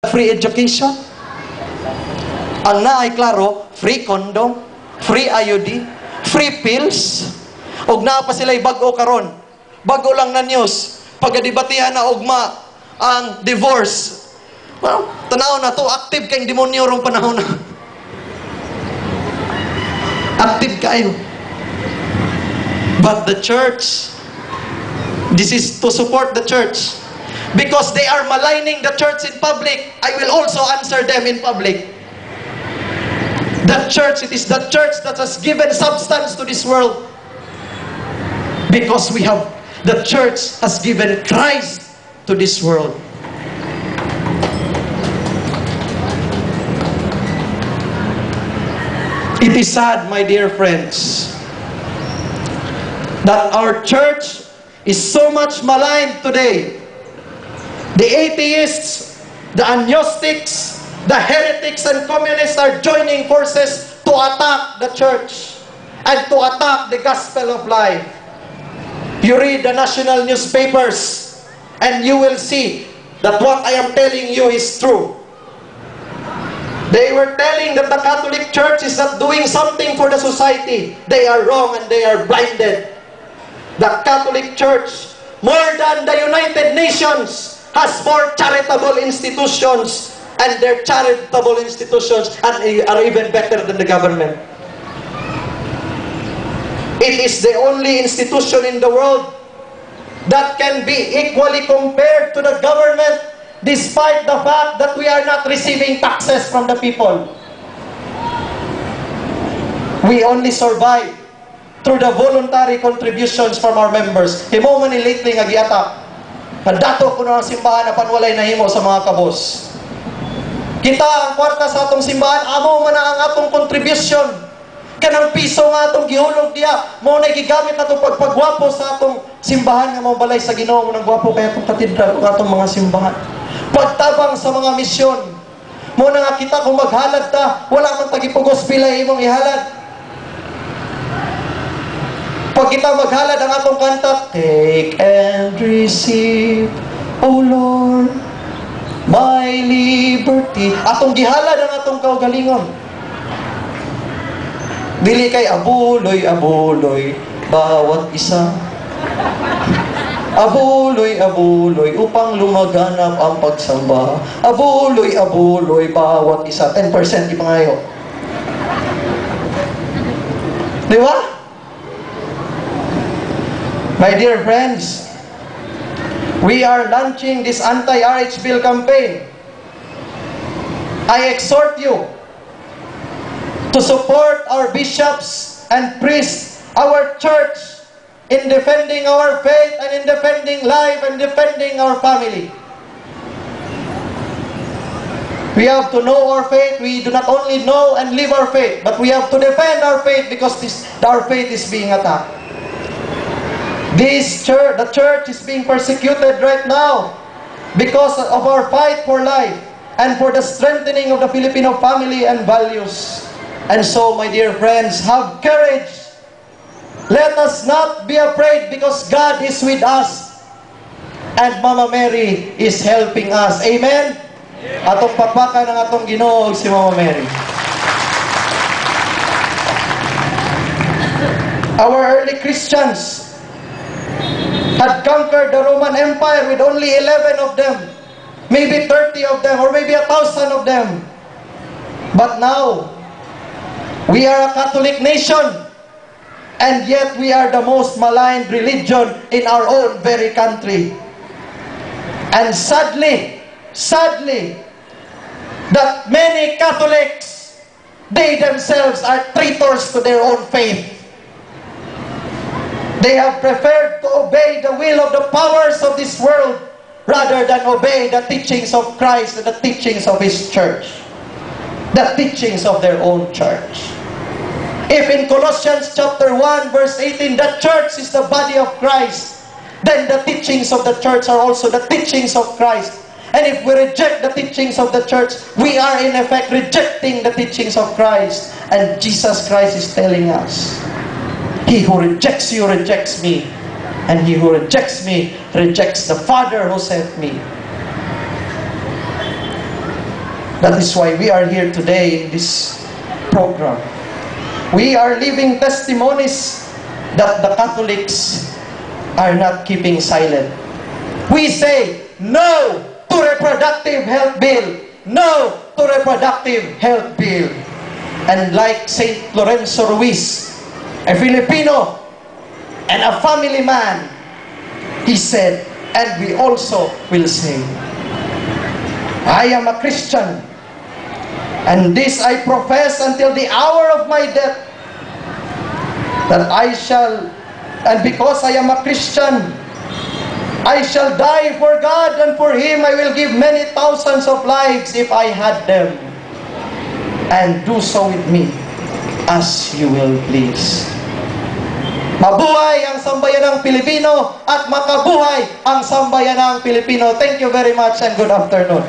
free education. Ang naay klaro, free condom, free IUD, free pills. Og naa pa sila'y bag-o karon. Bago lang na news. Pagdebatihan na ugma ang divorce. Well, tanaw na to, active kayong demonyo rong panahon na. Active kayo. But the church, this is to support the church. Because they are maligning the church in public, I will also answer them in public. The church, it is the church that has given substance to this world. Because the church has given Christ to this world. It is sad, my dear friends, that our church is so much maligned today. The atheists, the agnostics, the heretics and communists are joining forces to attack the church and to attack the gospel of life. You read the national newspapers and you will see that what I am telling you is true. They were telling that the Catholic Church is not doing something for the society. They are wrong and they are blinded. The Catholic Church, more than the United Nations, has more charitable institutions, and their charitable institutions are even better than the government. It is the only institution in the world that can be equally compared to the government, despite the fact that we are not receiving taxes from the people. We only survive through the voluntary contributions from our members. Himo man ni lately nga giatak. Dato ko na ang simbahan na panwalay na himo sa mga kabos. Kita ang kwarta sa atong simbahan, amo man ang atong contribution. Kanang piso nga atong gihulog diya, mo na gigamit nato pagpagwapo sa atong simbahan nga mo balay sa Ginoo, mo nang gwapo kay atong katedral ug atong mga simbahan. Pagtabang sa mga misyon. Mo na nga kita kung maghalad ta, wala man tagipugos pilay imong ihalad. Pag kita maghalad ang atong kanta, take and receive, O Lord, my liberty. Atong gihalad ang atong kaugalingon. Dili kay abuloy, abuloy, bawat isa. Abuloy, abuloy, upang lumaganap ang pagsamba. Abuloy, abuloy, bawat isa. 10% di pangayo. Di ba? My dear friends, we are launching this anti-RH bill campaign. I exhort you to support our bishops and priests, our church, in defending our faith and in defending life and defending our family. We have to know our faith. We do not only know and live our faith, but we have to defend our faith because our faith is being attacked. The church is being persecuted right now because of our fight for life and for the strengthening of the Filipino family and values. And so, my dear friends, have courage. Let us not be afraid because God is with us and Mama Mary is helping us. Amen? Atong pagpaka ng atong Ginoo si Mama Mary. Our early Christians had conquered the Roman Empire with only 11 of them, maybe 30 of them, or maybe 1,000 of them. But now, we are a Catholic nation, and yet we are the most maligned religion in our own very country. And sadly, that many Catholics, they themselves are traitors to their own faith. They have preferred to obey the will of the powers of this world rather than obey the teachings of Christ and the teachings of His church. The teachings of their own church. If in Colossians chapter 1 verse 18, the church is the body of Christ, then the teachings of the church are also the teachings of Christ. And if we reject the teachings of the church, we are in effect rejecting the teachings of Christ. And Jesus Christ is telling us, he who rejects you rejects me, and he who rejects me rejects the Father who sent me. That is why we are here today in this program. We are living testimonies that the Catholics are not keeping silent. We say no to reproductive health bill. No to reproductive health bill. And like St. Lorenzo Ruiz, a Filipino and a family man, he said, and we also will say, I am a Christian, and this I profess until the hour of my death, that I shall, and because I am a Christian, I shall die for God, and for Him I will give many thousands of lives if I had them. And do so with me as you will please. Mabuhay ang sambayanang Pilipino at makabuhay ang sambayanang Pilipino. Thank you very much and good afternoon.